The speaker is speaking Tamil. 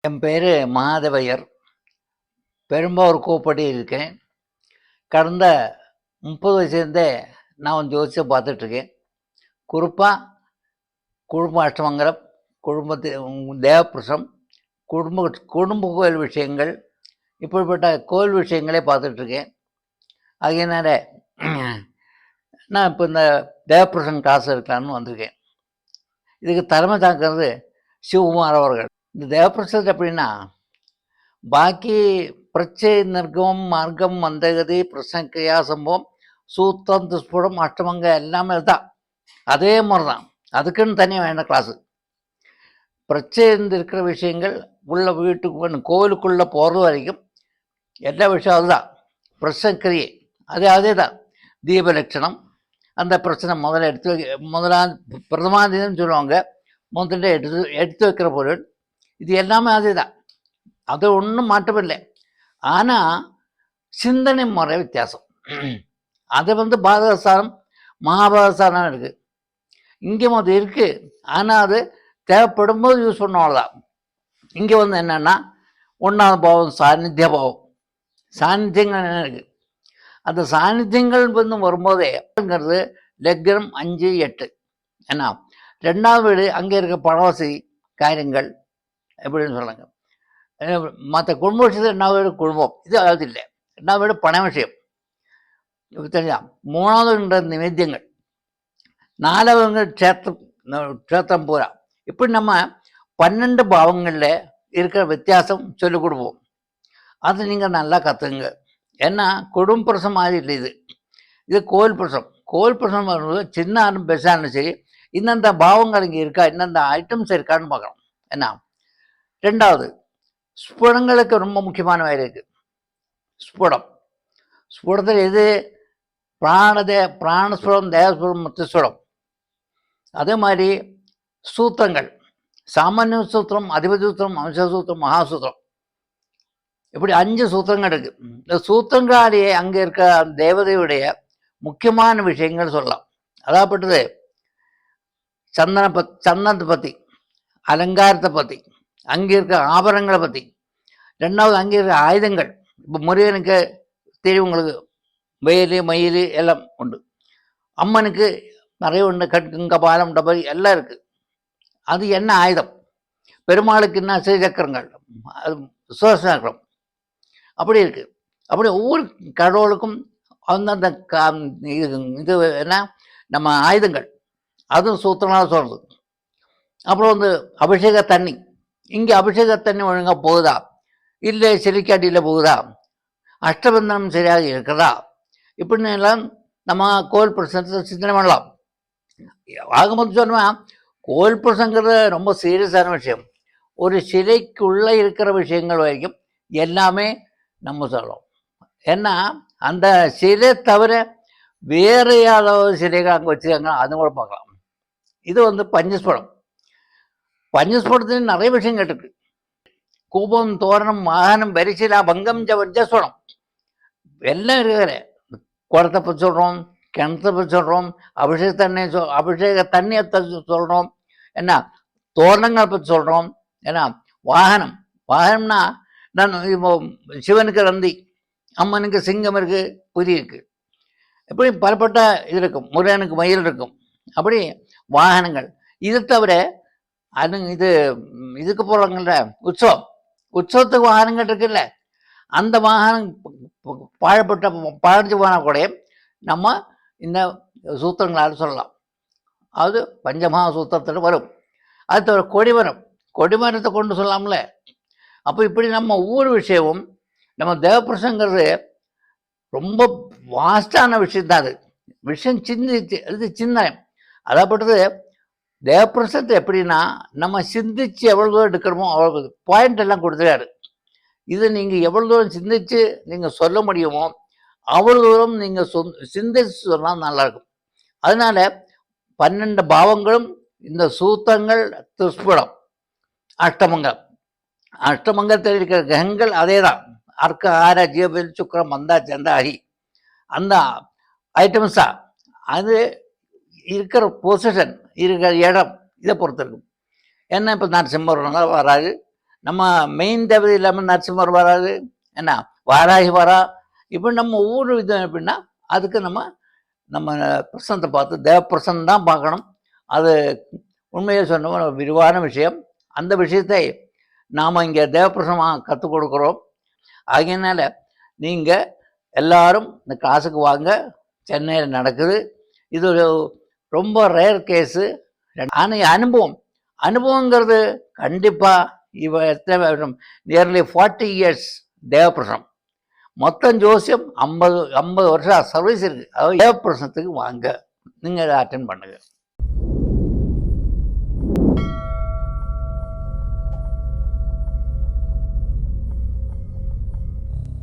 என் பேர் மகாதேவையர். பெரும்பாவூர் கோப்படி இருக்கேன். கடந்த 30 வயசுலேருந்தே நான் ஜோசியம் பார்த்துட்ருக்கேன். குறிப்பாக குடும்ப அஷ்டமங்கலம், தேவப்பிரசம், குடும்ப கோயில் விஷயங்கள், இப்படிப்பட்ட கோயில் விஷயங்களே பார்த்துட்ருக்கேன். அதனால நான் இப்போ இந்த தேவப்பிரசம் கிளாஸ் இருக்கலான்னு வந்திருக்கேன். இதுக்கு தலைமை தாங்கிறது சிவகுமார் அவர்கள். இந்த தேவப்பிரசம் எப்படின்னா, பாக்கி பிரச்சை நிர்கமம் மார்க்கம் மந்தகதி பிரசங்கிரியா சம்பவம் சூத்திரம் துஷ்புடம் அஷ்டமங்க எல்லாமே தான் அதே மாதிரி தான். அதுக்குன்னு தனியாக வேண்டாம் கிளாஸு. பிரச்சை இருக்கிற விஷயங்கள் உள்ள வீட்டுக்கு கோவிலுக்குள்ளே போகிறது வரைக்கும் எல்லா விஷயம் அதுதான். பிரசங்கிரியை அதே தான். தீப லட்சணம், அந்த பிரச்சனை முதலாவது பிரதமாதின்னு சொல்லுவாங்க, முதல்ல எடுத்து வைக்கிற பொருள், இது எல்லாமே அதே தான். அது ஒன்றும் மாற்றமில்லை. ஆனால் சிந்தனை முறை வித்தியாசம். அது பாதகஸ்தானம் மகாபாதஸ்தானம் இருக்குது. இங்கேயும் அது இருக்குது. ஆனால் அது தேவைப்படும் போது யூஸ் பண்ணோம்தான். இங்கே என்னென்னா 1ஆவது பாவம் சாநித்திய பாவம். சாநித்தியங்கள் என்ன இருக்குது? அந்த சாநித்தியங்கள் வரும்போதேங்கிறது லக்னம் 5, 8. ஏன்னா 2ஆவது வீடு அங்கே இருக்க பணவசதி காரியங்கள் எப்படின்னு சொல்லுங்க. மற்ற குடும்ப விஷயத்தில் 2ஆவது வீடு குடும்பம், இது அதாவது இல்லை. 2ஆவது வீடு பண விஷயம் தெரிஞ்சா. 3ஆவது நிவேத்தியங்கள், 4ஆவது க்ஷேத்திரம் பூரா. இப்படி நம்ம 12 பாவங்களில் இருக்கிற வித்தியாசம் சொல்லிக் கொடுப்போம். அது நீங்கள் நல்லா கற்றுங்க. ஏன்னா குடும்ப பிரசம் மாதிரி இல்லை. இது கோயில் பிரசம். கோயில் பிரசம் வரும்போது சின்ன ஆளும் பெருசாலும் சரி, இந்தந்த பாவங்கள் இங்கே இருக்கா, இந்தந்த ஐட்டம்ஸ் இருக்கான்னு பார்க்கணும். என்ன 2ஆவது ஸ்புடங்களுக்கு ரொம்ப முக்கியமான வேலை இருக்குது. ஸ்புடத்தில் எது? பிராணஸ்புடம், தேவஸ்புடம், முத்துஸ்புடம். அதே மாதிரி சூத்திரங்கள், சாமானிய சூத்திரம், அதிபதி சூத்திரம், அம்ச சூத்திரம், மகாசூத்திரம், இப்படி 5 சூத்திரங்கள் இருக்கு. இந்த சூத்திரங்களாலேயே அங்கே இருக்க தேவதையுடைய முக்கியமான விஷயங்கள் சொல்லலாம். அதாகப்பட்டது சந்தனத்தை பற்றி, அலங்காரத்தை பற்றி, அங்கே இருக்க ஆபரணங்களை பற்றி. 2ஆவது அங்கே இருக்க ஆயுதங்கள். இப்போ முருகனுக்கு தெரியும் உங்களுக்கு, வேலு மயில் எல்லாம் உண்டு. அம்மனுக்கு நிறைய உண்டு, கட்டுங்க பாலம் டபரி எல்லாம் இருக்குது. அது என்ன ஆயுதம்? பெருமாளுக்கு என்ன ஸ்ரீசக்கரங்கள், அது சுதர்சனம், அப்படி இருக்குது. அப்படி ஒவ்வொரு கடவுளுக்கும் அந்தந்த இது என்ன நம்ம ஆயுதங்கள், அதுவும் சூத்திரனாக சொல்கிறது. அப்புறம் அபிஷேக தண்ணி. இங்கே அபிஷேக தண்ணி ஒழுங்காக போகுதா, இல்லை சிலிக்காட்டியில் போகுதா, அஷ்டபந்தனம் சரியாக இருக்கிறதா, இப்படின்னு எல்லாம் நம்ம கோவில் பிரசனத்தை சிந்தனை பண்ணலாம். ஆகும்போது சொன்னால் கோவில் பிரசங்கிறது ரொம்ப சீரியஸான விஷயம். ஒரு சிலைக்குள்ளே இருக்கிற விஷயங்கள் வரைக்கும் எல்லாமே நம்ம சொல்லலாம். ஏன்னா அந்த சிலை தவிர வேறு யாராவது சிலைகள் அங்கே வச்சுருக்காங்க, அது கூட பார்க்கலாம். இது பஞ்சஸ்படம். பஞ்சஸ்படத்துலேயும் நிறைய விஷயங்கள் இருக்கு. கூபம், தோரணம், வாகனம், பரிசிலா, பங்கம், வஞ்சஸ்படம் எல்லாம் இருக்கிற. குடத்தை பற்றி சொல்கிறோம், கிணத்தை பற்றி சொல்கிறோம், அபிஷேக தண்ணியை சொல்கிறோம், என்ன தோரணங்களை பற்றி சொல்கிறோம். ஏன்னா வாகனம்னா நான் இப்போ சிவனுக்கு ரந்தி, அம்மனுக்கு சிங்கம் இருக்குது, புலி இருக்குது, இப்படி பலப்பட்ட இது இருக்கும். முருகனுக்கு மயில் இருக்கும். அப்படி வாகனங்கள். இது தவிர இதுக்கு போகிறாங்கல்ல உற்சவத்துக்கு வாகனங்கள் இருக்குல்ல, அந்த வாகனம் பழஞ்சு போனால் கூட நம்ம இந்த சூத்திரங்களால் சொல்லலாம். அது பஞ்சமகா சூத்திரத்தில் வரும். அது தவிர கொடிமரத்தை கொண்டு சொல்லலாம்ல. அப்போ இப்படி நம்ம ஒவ்வொரு விஷயமும் நம்ம தேவப்பிரசங்கிறது ரொம்ப வாஸ்டான விஷயம்தான். அது விஷயம் அது சிந்தனை. அதாகப்பட்டது தேவப்பிரசத்தை எப்படின்னா, நம்ம சிந்திச்சு எவ்வளோ தூரம் எடுக்கிறோமோ அவ்வளோ பாயிண்ட் எல்லாம் கொடுத்துறாரு. இது நீங்கள் எவ்வளோ தூரம் சிந்திச்சு நீங்கள் சொல்ல முடியுமோ அவ்வளோ தூரம் நீங்கள் சிந்திச்சு சொன்னால் நல்லாயிருக்கும். அதனால 12 பாவங்களும் இந்த சூத்திரங்கள், துஷ்புடம், அஷ்டமங்கத்தில் இருக்கிற கிரகங்கள் அதே தான். அர்க்க, ஆர, ஜீவபதி, சுக்கரம், மந்தா, சந்தாகி, அந்த ஐட்டம்ஸ் தான். அது இருக்கிற பொசிஷன், இருக்கிற இடம், இதை பொறுத்து இருக்கும். ஏன்னா இப்போ நான் சிம்மம் வராது, நம்ம மெயின் தேவதை இல்லாமல் நரசிம்மர் வராது, என்ன வாராகி வரா. இப்போ நம்ம ஒவ்வொரு விதம் எப்படின்னா அதுக்கு நம்ம நம்ம பிரசனத்தை பார்த்து தேவ பிரசனம் தான் பார்க்கணும். அது உண்மையை சொன்ன விரிவான விஷயம். அந்த விஷயத்தை நாம் இங்கே தேவப்பிரசனமாக கற்றுக் கொடுக்குறோம். அதனால நீங்கள் எல்லாரும் இந்த கிளாஸுக்கு வாங்க. சென்னையில் நடக்குது. இது ரொம்ப ரேர் கேஸு. ஆனால் அனுபவங்கிறது கண்டிப்பாக நியர்லி 40 இயர்ஸ் தேவப்பிரசனம். மொத்தம் ஜோசியம் 50 வருஷம் சர்வீஸ் இருக்குது. அதாவது தேவப்பிரசனத்துக்கு வாங்க, நீங்கள் அதை அட்டென்ட் பண்ணுங்கள்.